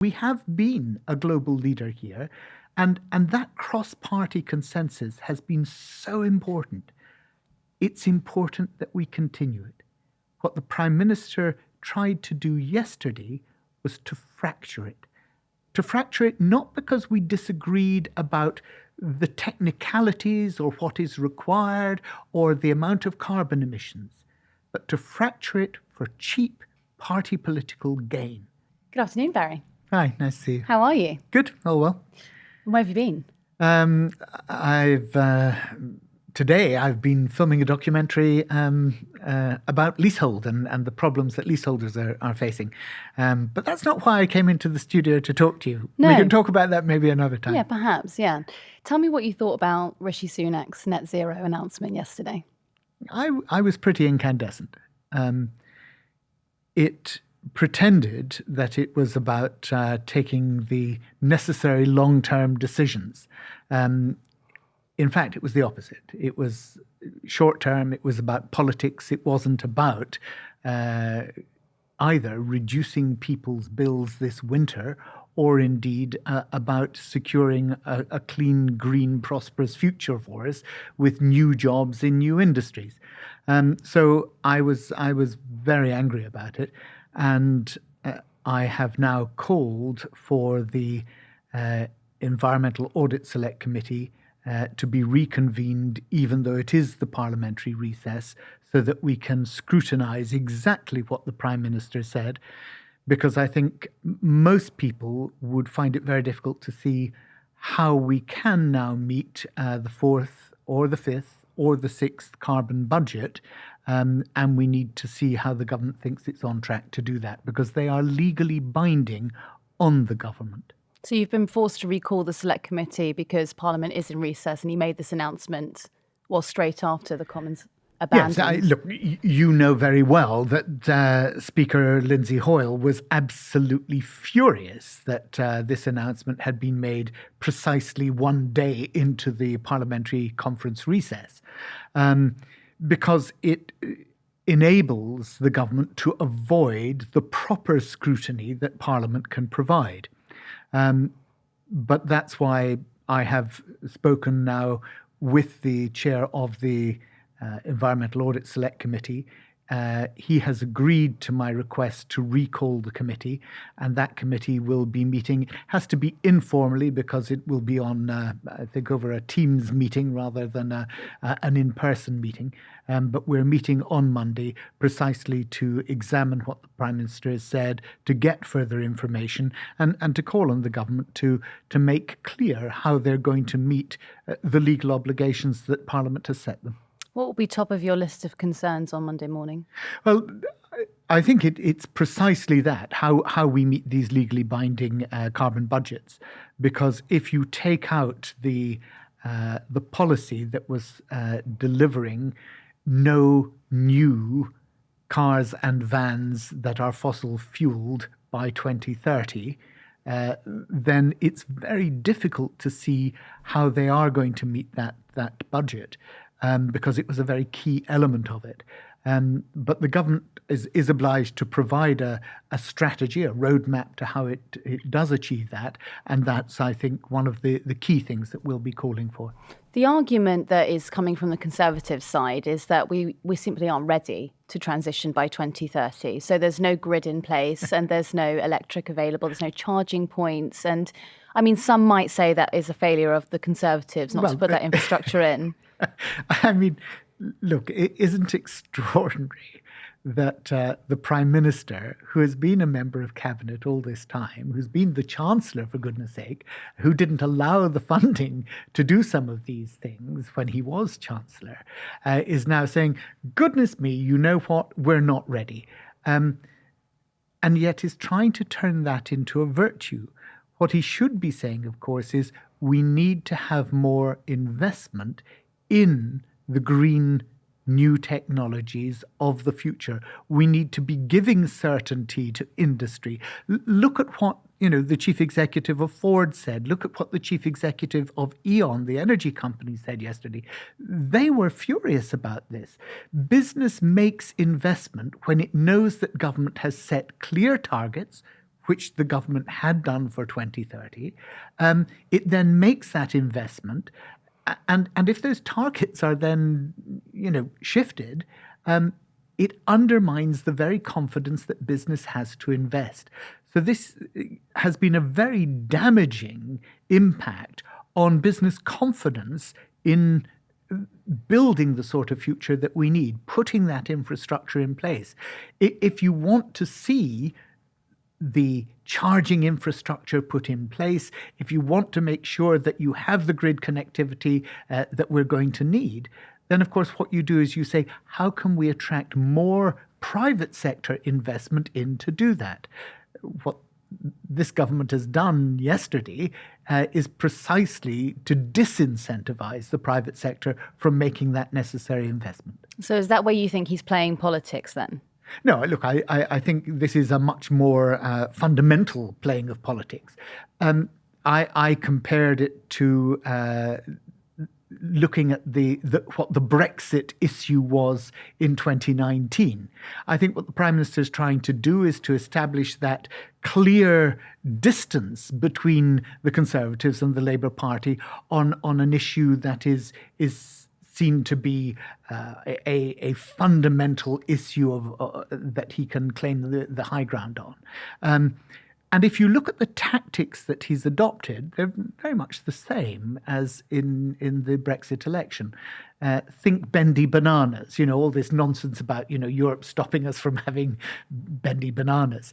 We have been a global leader here, and that cross-party consensus has been so important. It's important that we continue it. What the Prime Minister tried to do yesterday was to fracture it. To fracture it not because we disagreed about the technicalities or what is required or the amount of carbon emissions, but to fracture it for cheap party political gain. Good afternoon, Barry. Hi, nice to see you. How are you? Good, all well. Where have you been? Today I've been filming a documentary about leasehold and the problems that leaseholders are facing. But that's not why I came into the studio to talk to you. No. We can talk about that maybe another time. Yeah, perhaps, yeah. Tell me what you thought about Rishi Sunak's Net Zero announcement yesterday. I was pretty incandescent. It pretended that it was about taking the necessary long-term decisions. In fact, it was the opposite. It was short-term. It was about politics. It wasn't about either reducing people's bills this winter or indeed about securing a clean, green, prosperous future for us with new jobs in new industries. So I was very angry about it. And I have now called for the Environmental Audit Select Committee to be reconvened, even though it is the parliamentary recess, so that we can scrutinise exactly what the Prime Minister said, because I think most people would find it very difficult to see how we can now meet the fourth or the fifth or the sixth carbon budget. And we need to see how the government thinks it's on track to do that, because they are legally binding on the government. So you've been forced to recall the Select Committee because Parliament is in recess, and he made this announcement, straight after the Commons abandoned. Yes, look, you know very well that Speaker Lindsay Hoyle was absolutely furious that this announcement had been made precisely one day into the parliamentary conference recess. Because it enables the government to avoid the proper scrutiny that Parliament can provide. But that's why I have spoken now with the chair of the Environmental Audit Select Committee. He has agreed to my request to recall the committee, and that committee will be meeting. It has to be informally because it will be on, I think, over a Teams meeting rather than an in-person meeting. But we're meeting on Monday precisely to examine what the Prime Minister has said, to get further information, and to call on the government to make clear how they're going to meet the legal obligations that Parliament has set them. What will be top of your list of concerns on Monday morning? Well, I think it's precisely that, how we meet these legally binding carbon budgets. Because if you take out the policy that was delivering no new cars and vans that are fossil fueled by 2030, then it's very difficult to see how they are going to meet that budget. Because it was a very key element of it. But the government is obliged to provide a strategy, a roadmap to how it does achieve that. And that's, I think, one of the key things that we'll be calling for. The argument that is coming from the Conservative side is that we simply aren't ready to transition by 2030. So there's no grid in place and there's no electric available, there's no charging points. And I mean, some might say that is a failure of the Conservatives not to put that infrastructure in. I mean, look, it isn't extraordinary that the Prime Minister, who has been a member of Cabinet all this time, who's been the Chancellor, for goodness sake, who didn't allow the funding to do some of these things when he was Chancellor, is now saying, goodness me, you know what, we're not ready. And yet is trying to turn that into a virtue. What he should be saying, of course, is we need to have more investment in the green new technologies of the future. We need to be giving certainty to industry. Look at what the chief executive of Ford said. Look at what the chief executive of E.ON, the energy company, said yesterday. They were furious about this. Business makes investment when it knows that government has set clear targets, which the government had done for 2030. It then makes that investment. And if those targets are then, shifted, it undermines the very confidence that business has to invest. So this has been a very damaging impact on business confidence in building the sort of future that we need, putting that infrastructure in place. If you want to see the charging infrastructure put in place, if you want to make sure that you have the grid connectivity that we're going to need, then of course what you do is you say, how can we attract more private sector investment in to do that? What this government has done yesterday is precisely to disincentivize the private sector from making that necessary investment. So is that where you think he's playing politics then? No, look, I think this is a much more fundamental playing of politics. I compared it to looking at what the Brexit issue was in 2019. I think what the Prime Minister is trying to do is to establish that clear distance between the Conservatives and the Labour Party on an issue that is seen to be a fundamental issue of that he can claim the high ground on. And if you look at the tactics that he's adopted, they're very much the same as in the Brexit election. Think bendy bananas, all this nonsense about, Europe stopping us from having bendy bananas.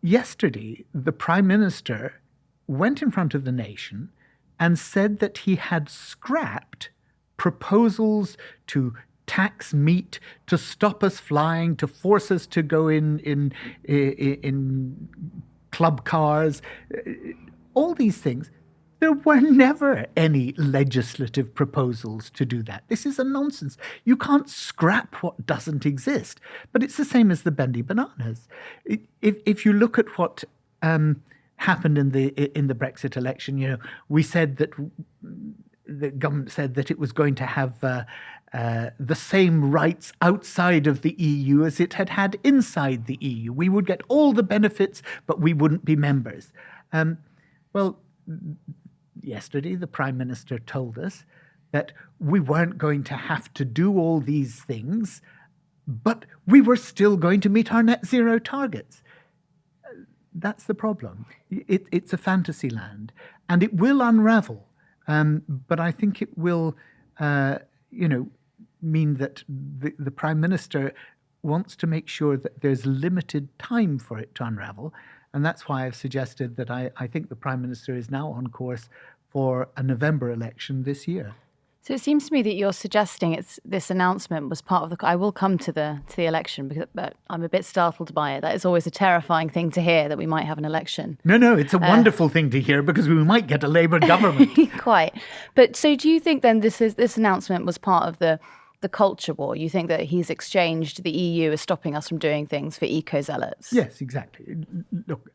Yesterday, the Prime Minister went in front of the nation and said that he had scrapped proposals to tax meat, to stop us flying, to force us to go in club cars, all these things. There were never any legislative proposals to do that. This is a nonsense. You can't scrap what doesn't exist. But it's the same as the bendy bananas. If you look at what happened in the Brexit election, we said that the government said that it was going to have the same rights outside of the EU as it had had inside the EU. We would get all the benefits, but we wouldn't be members. Well, yesterday the Prime Minister told us that we weren't going to have to do all these things, but we were still going to meet our net zero targets. That's the problem. It's a fantasy land, and it will unravel. But I think it will, mean that the Prime Minister wants to make sure that there's limited time for it to unravel. And that's why I've suggested that I think the Prime Minister is now on course for a November election this year. So it seems to me that you're suggesting this announcement was part of the. I will come to the election, but I'm a bit startled by it. That is always a terrifying thing to hear, that we might have an election. No, it's a wonderful thing to hear, because we might get a Labour government. Quite. But so do you think then this announcement was part of the culture war? You think that he's exchanged the EU as stopping us from doing things for eco-zealots? Yes, exactly. Look,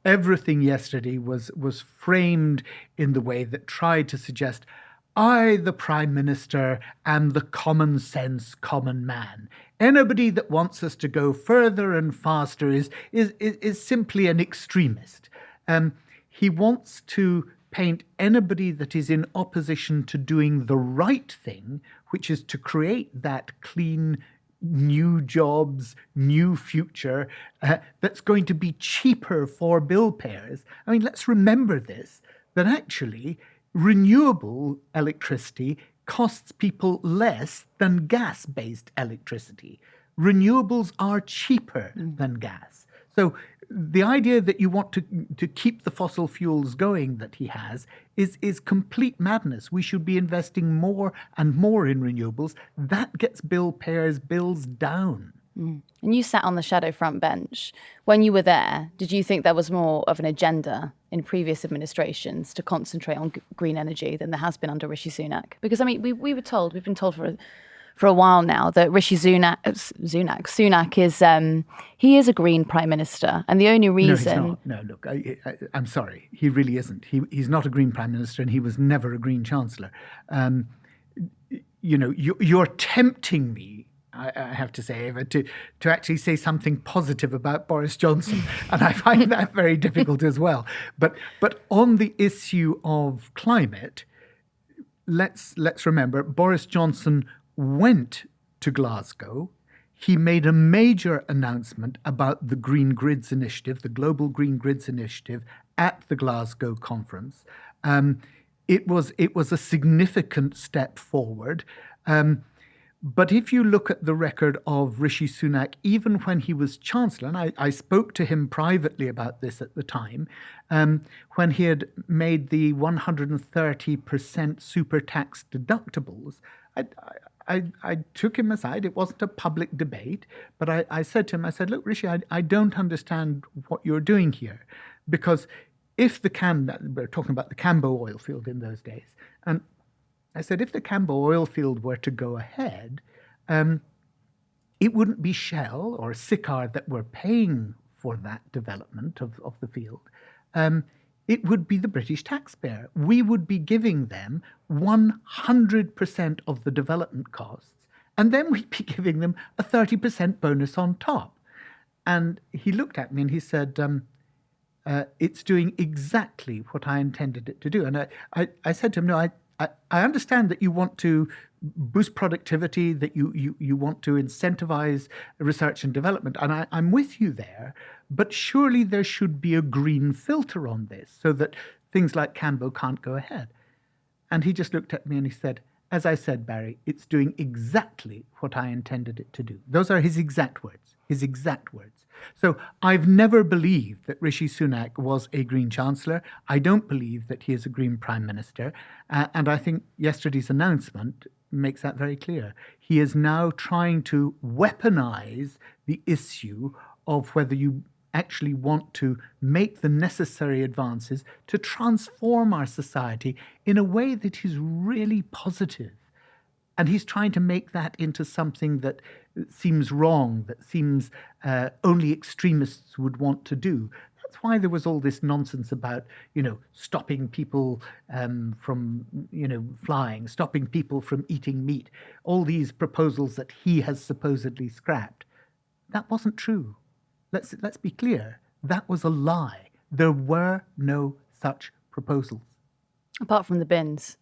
everything yesterday was framed in the way that tried to suggest, I, the Prime Minister, am the common sense common man. Anybody that wants us to go further and faster is simply an extremist. He wants to paint anybody that is in opposition to doing the right thing, which is to create that clean, new jobs, new future that's going to be cheaper for bill payers. I mean, let's remember this, that actually renewable electricity costs people less than gas-based electricity. Renewables are cheaper than gas. So the idea that you want to keep the fossil fuels going that he has is complete madness. We should be investing more and more in renewables. That gets bill payers' bills down. And you sat on the shadow front bench. When you were there, did you think there was more of an agenda in previous administrations to concentrate on green energy than there has been under Rishi Sunak? Because, I mean, we've been told for a while now that Rishi Sunak is he is a green prime minister, and the only reason no, look, I'm sorry, he really isn't. He's not a green prime minister, and he was never a green chancellor. You're tempting me I have to say, Ava, to actually say something positive about Boris Johnson. And I find that very difficult as well. But on the issue of climate, let's remember, Boris Johnson went to Glasgow. He made a major announcement about the Green Grids Initiative, the Global Green Grids Initiative, at the Glasgow conference. It was a significant step forward. But if you look at the record of Rishi Sunak, even when he was Chancellor, and I spoke to him privately about this at the time, when he had made the 130% super tax deductibles, I took him aside. It wasn't a public debate, but I said to him, I said, look, Rishi, I don't understand what you're doing here. Because if we're talking about the Cambo oil field in those days, and I said, if the Cambo oil field were to go ahead, it wouldn't be Shell or Sycar that were paying for that development of the field. It would be the British taxpayer. We would be giving them 100% of the development costs, and then we'd be giving them a 30% bonus on top. And he looked at me and he said, it's doing exactly what I intended it to do. And I said to him, no, I understand that you want to boost productivity, that you want to incentivize research and development, and I'm with you there, but surely there should be a green filter on this so that things like Cambo can't go ahead. And he just looked at me and he said, as I said, Barry, it's doing exactly what I intended it to do. Those are his exact words, So I've never believed that Rishi Sunak was a Green Chancellor. I don't believe that he is a Green Prime Minister. And I think yesterday's announcement makes that very clear. He is now trying to weaponize the issue of whether you actually want to make the necessary advances to transform our society in a way that is really positive. And he's trying to make that into something that seems wrong, that seems only extremists would want to do. That's why there was all this nonsense about, stopping people from, flying, stopping people from eating meat, all these proposals that he has supposedly scrapped. That wasn't true. Let's be clear. That was a lie. There were no such proposals. Apart from the bins.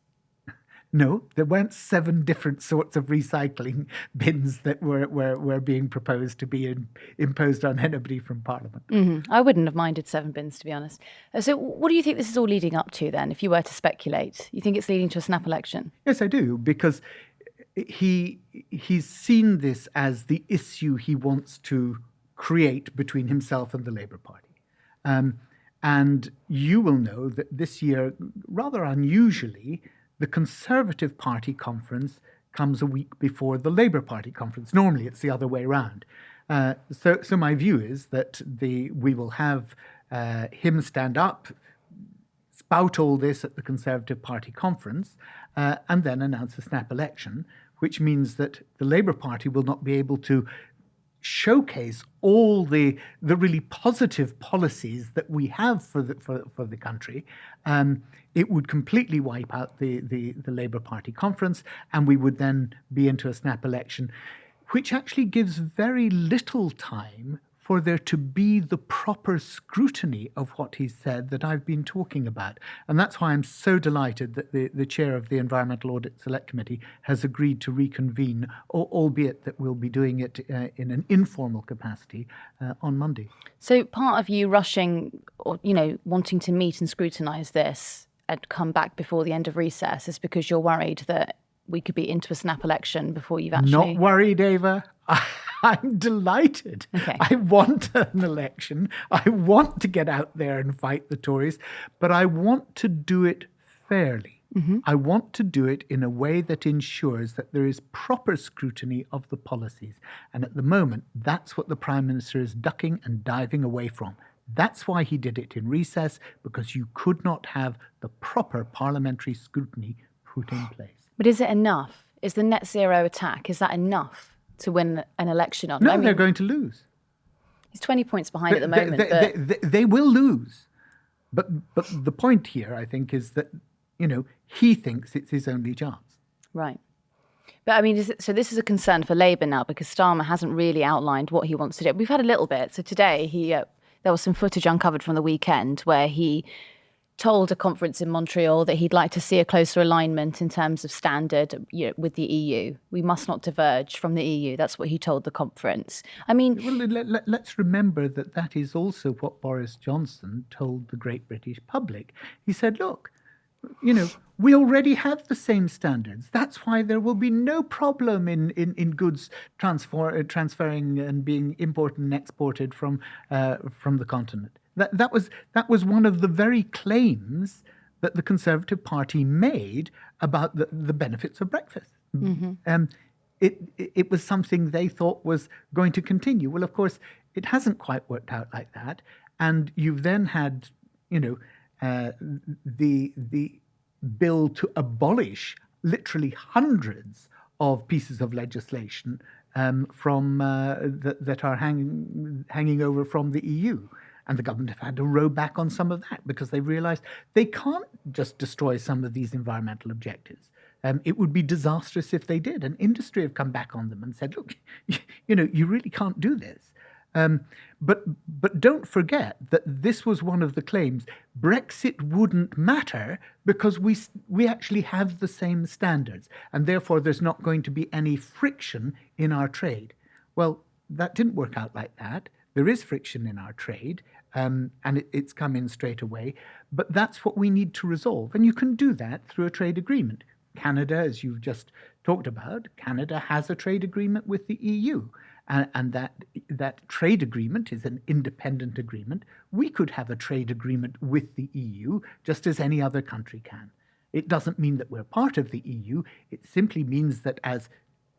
No, there weren't 7 different sorts of recycling bins that were being proposed to be imposed on anybody from Parliament. Mm-hmm. I wouldn't have minded 7 bins, to be honest. So what do you think this is all leading up to then, if you were to speculate? You think it's leading to a snap election? Yes, I do, because he's seen this as the issue he wants to create between himself and the Labour Party. And you will know that this year, rather unusually, the Conservative Party conference comes a week before the Labour Party conference. Normally, it's the other way around. So my view is that we will have him stand up, spout all this at the Conservative Party conference, and then announce a snap election, which means that the Labour Party will not be able to showcase all the really positive policies that we have for the country. It would completely wipe out the Labour Party conference, and we would then be into a snap election, which actually gives very little time for there to be the proper scrutiny of what he said that I've been talking about. And that's why I'm so delighted that the chair of the Environmental Audit Select Committee has agreed to reconvene, albeit that we'll be doing it in an informal capacity on Monday. So part of you rushing or, wanting to meet and scrutinise this and come back before the end of recess is because you're worried that we could be into a snap election before you've actually... Not worried, Ava. I'm delighted. Okay. I want an election. I want to get out there and fight the Tories, but I want to do it fairly. Mm-hmm. I want to do it in a way that ensures that there is proper scrutiny of the policies. And at the moment, that's what the Prime Minister is ducking and diving away from. That's why he did it in recess, because you could not have the proper parliamentary scrutiny put in place. But is it enough? Is the net zero attack, is that enough to win an election on? No, they're going to lose. He's 20 points behind at the moment. They will lose. But the point here, I think, is that, he thinks it's his only chance. Right. But I mean, so this is a concern for Labour now because Starmer hasn't really outlined what he wants to do. We've had a little bit. So today there was some footage uncovered from the weekend where he told a conference in Montreal that he'd like to see a closer alignment in terms of standard with the EU. We must not diverge from the EU. That's what he told the conference. I mean... Well, let's remember that is also what Boris Johnson told the great British public. He said, look, we already have the same standards. That's why there will be no problem in goods transferring and being imported and exported from the continent. That was one of the very claims that the Conservative Party made about the benefits of Brexit. Mm-hmm. It was something they thought was going to continue. Well, of course, it hasn't quite worked out like that. And you've then had, the bill to abolish literally hundreds of pieces of legislation that are hanging over from the EU. And the government have had to row back on some of that because they realised they can't just destroy some of these environmental objectives. It would be disastrous if they did. And industry have come back on them and said, look, you really can't do this. But don't forget that this was one of the claims. Brexit wouldn't matter because we actually have the same standards, and therefore there's not going to be any friction in our trade. Well, that didn't work out like that. There is friction in our trade, and it's come in straight away. But that's what we need to resolve. And you can do that through a trade agreement. Canada, as you've just talked about, Canada has a trade agreement with the EU. And that trade agreement is an independent agreement. We could have a trade agreement with the EU just as any other country can. It doesn't mean that we're part of the EU. It simply means that as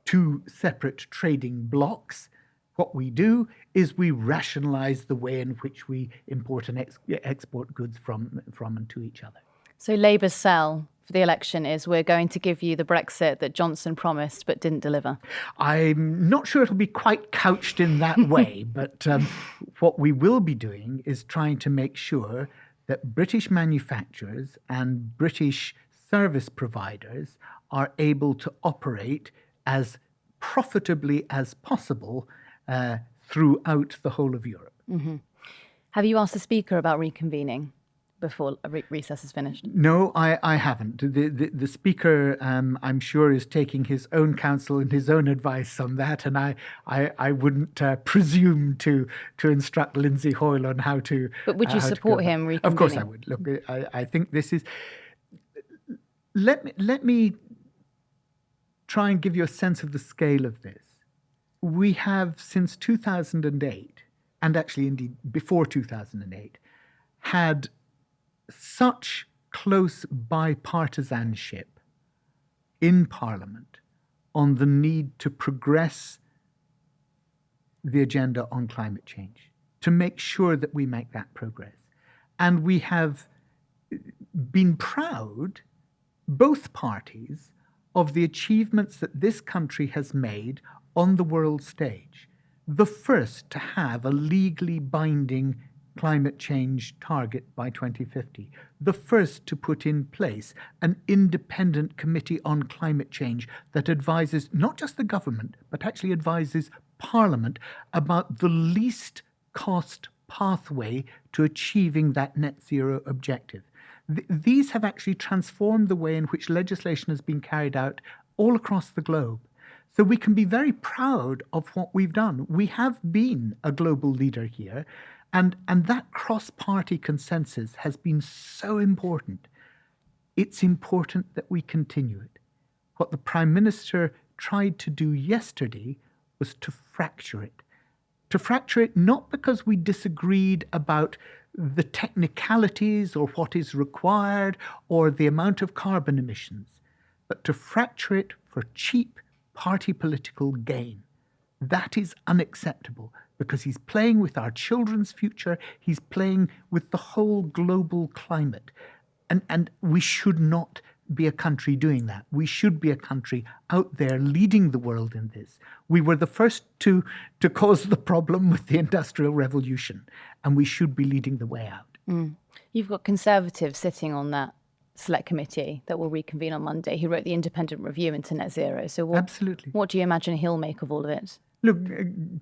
two separate trading blocks, what we do is we rationalise the way in which we import and export goods from and to each other. So Labour's sell for the election is we're going to give you the Brexit that Johnson promised but didn't deliver. I'm not sure it'll be quite couched in that way, but what we will be doing is trying to make sure that British manufacturers and British service providers are able to operate as profitably as possible throughout the whole of Europe. Mm-hmm. Have you asked the Speaker about reconvening before recess is finished? No, I haven't. The Speaker, I'm sure, is taking his own counsel and his own advice on that, and I wouldn't presume to instruct Lindsay Hoyle on how to. But would you support him reconvening? Of course I would. Look, I think this is. Let me try and give you a sense of the scale of this. We have, since 2008, and actually indeed before 2008, had such close bipartisanship in Parliament on the need to progress the agenda on climate change, to make sure that we make that progress. And we have been proud, both parties, of the achievements that this country has made on the world stage. The first to have a legally binding climate change target by 2050. The first to put in place an independent committee on climate change that advises not just the government, but actually advises Parliament about the least cost pathway to achieving that net zero objective. These have actually transformed the way in which legislation has been carried out all across the globe. So we can be very proud of what we've done. We have been a global leader here. And that cross-party consensus has been so important. It's important that we continue it. What the Prime Minister tried to do yesterday was to fracture it. To fracture it not because we disagreed about the technicalities or what is required or the amount of carbon emissions, but to fracture it for cheap party political gain. That is unacceptable because he's playing with our children's future. He's playing with the whole global climate. And we should not be a country doing that. We should be a country out there leading the world in this. We were the first to cause the problem with the Industrial Revolution, and we should be leading the way out. You've got Conservatives sitting on that select committee that will reconvene on Monday. He wrote the independent review into Net Zero. So Absolutely. What do you imagine he'll make of all of it? Look,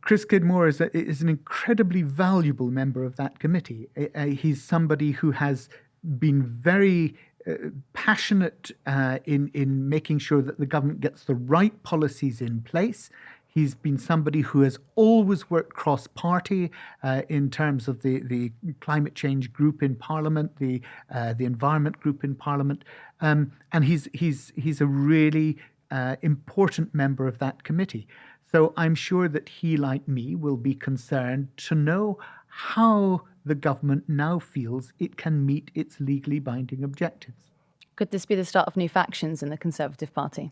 Chris Goodmore is an incredibly valuable member of that committee. He's somebody who has been very passionate in making sure that the government gets the right policies in place. He's been somebody who has always worked cross-party in terms of the climate change group in Parliament, the environment group in Parliament, and he's a really important member of that committee. So I'm sure that he, like me, will be concerned to know how the government now feels it can meet its legally binding objectives. Could this be the start of new factions in the Conservative Party?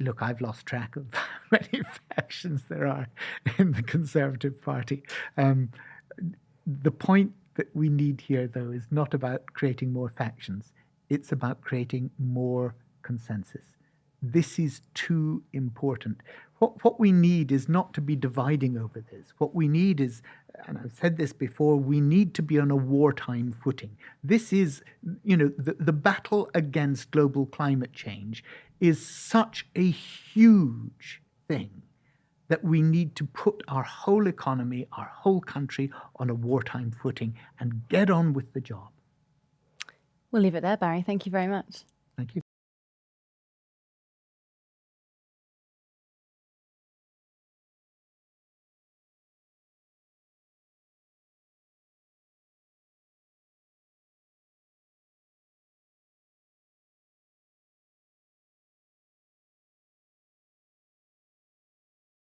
Look, I've lost track of how many factions there are in the Conservative Party. The point that we need here, though, is not about creating more factions. It's about creating more consensus. This is too important. What we need is not to be dividing over this. What we need is, and I've said this before, we need to be on a wartime footing. This is, the battle against global climate change is such a huge thing that we need to put our whole economy, our whole country on a wartime footing and get on with the job. We'll leave it there, Barry. Thank you very much.